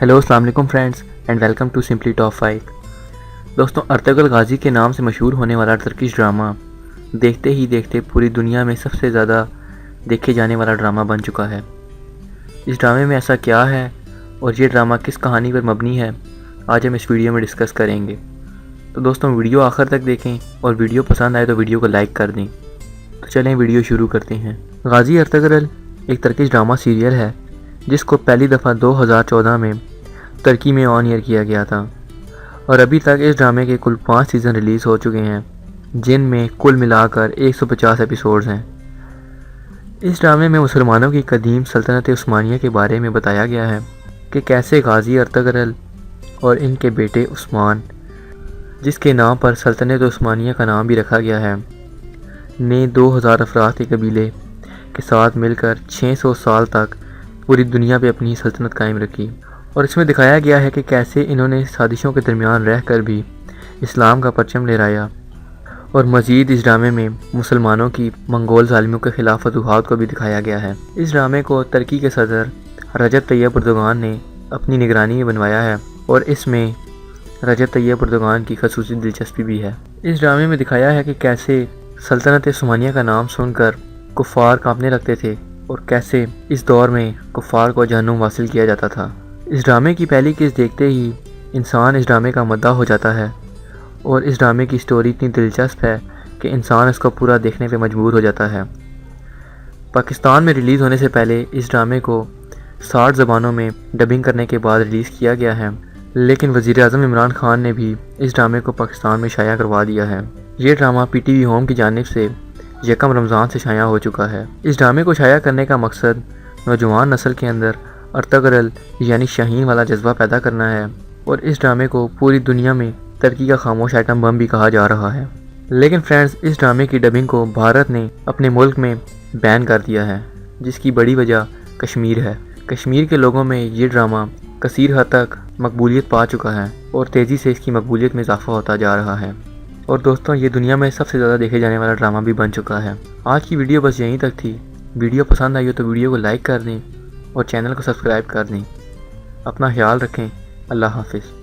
Hello السلام علیکم friends and welcome to simply top 5۔ دوستوں، ارطغرل غازی کے نام سے مشہور ہونے والا ترکش ڈرامہ دیکھتے ہی دیکھتے پوری دنیا میں سب سے زیادہ دیکھے جانے والا ڈرامہ بن چکا ہے۔ اس ڈرامے میں ایسا کیا ہے اور یہ ڈرامہ کس کہانی پر مبنی ہے، آج ہم اس ویڈیو میں ڈسکس کریں گے۔ تو دوستوں، ویڈیو آخر تک دیکھیں اور ویڈیو پسند آئے تو ویڈیو کو لائک کر دیں۔ تو چلیں ویڈیو شروع کرتے ہیں۔ غازی ارطغرل ایک ترکش ڈرامہ سیریل ہے جس کو پہلی دفعہ 2014 میں ترکی میں آن ایئر کیا گیا تھا، اور ابھی تک اس ڈرامے کے کل 5 سیزن ریلیز ہو چکے ہیں، جن میں کل ملا کر 150 ایپیسوڈز ہیں۔ اس ڈرامے میں مسلمانوں کی قدیم سلطنت عثمانیہ کے بارے میں بتایا گیا ہے کہ کیسے غازی ارطغرل اور ان کے بیٹے عثمان، جس کے نام پر سلطنت عثمانیہ کا نام بھی رکھا گیا ہے، نے 2000 افراد کے قبیلے کے ساتھ مل کر 600 سال تک پوری دنیا پہ اپنی سلطنت قائم رکھی۔ اور اس میں دکھایا گیا ہے کہ کیسے انہوں نے سازشوں کے درمیان رہ کر بھی اسلام کا پرچم لہرایا، اور مزید اس ڈرامے میں مسلمانوں کی منگول ظالموں کے خلاف فتوحات کو بھی دکھایا گیا ہے۔ اس ڈرامے کو ترکی کے صدر رجب طیب اردوغان نے اپنی نگرانی میں بنوایا ہے، اور اس میں رجب طیب اردوغان کی خصوصی دلچسپی بھی ہے۔ اس ڈرامے میں دکھایا ہے کہ کیسے سلطنت عثمانیہ کا نام سن کر کفار کانپنے لگتے تھے، اور کیسے اس دور میں کفار کو جہنم واصل کیا جاتا تھا۔ اس ڈرامے کی پہلی قسط دیکھتے ہی انسان اس ڈرامے کا مداح ہو جاتا ہے، اور اس ڈرامے کی سٹوری اتنی دلچسپ ہے کہ انسان اس کو پورا دیکھنے پہ مجبور ہو جاتا ہے۔ پاکستان میں ریلیز ہونے سے پہلے اس ڈرامے کو 60 زبانوں میں ڈبنگ کرنے کے بعد ریلیز کیا گیا ہے، لیکن وزیر اعظم عمران خان نے بھی اس ڈرامے کو پاکستان میں شائع کروا دیا ہے۔ یہ drama P T V home کی جانب سے یکم رمضان سے شائع ہو چکا ہے۔ اس ڈرامے کو شائع کرنے کا مقصد نوجوان نسل کے اندر ارطغرل یعنی شاہین والا جذبہ پیدا کرنا ہے، اور اس ڈرامے کو پوری دنیا میں ترکی کا خاموش ایٹم بم بھی کہا جا رہا ہے۔ لیکن فرینڈز، اس ڈرامے کی ڈبنگ کو بھارت نے اپنے ملک میں بین کر دیا ہے، جس کی بڑی وجہ کشمیر ہے۔ کشمیر کے لوگوں میں یہ ڈرامہ کثیر حد تک مقبولیت پا چکا ہے، اور تیزی سے اس کی مقبولیت میں اضافہ ہوتا جا رہا ہے۔ اور دوستوں، یہ دنیا میں سب سے زیادہ دیکھے جانے والا ڈرامہ بھی بن چکا ہے۔ آج کی ویڈیو بس یہیں تک تھی۔ ویڈیو پسند آئی ہو تو ویڈیو کو لائک کر دیں اور چینل کو سبسکرائب کر دیں۔ اپنا خیال رکھیں۔ اللہ حافظ۔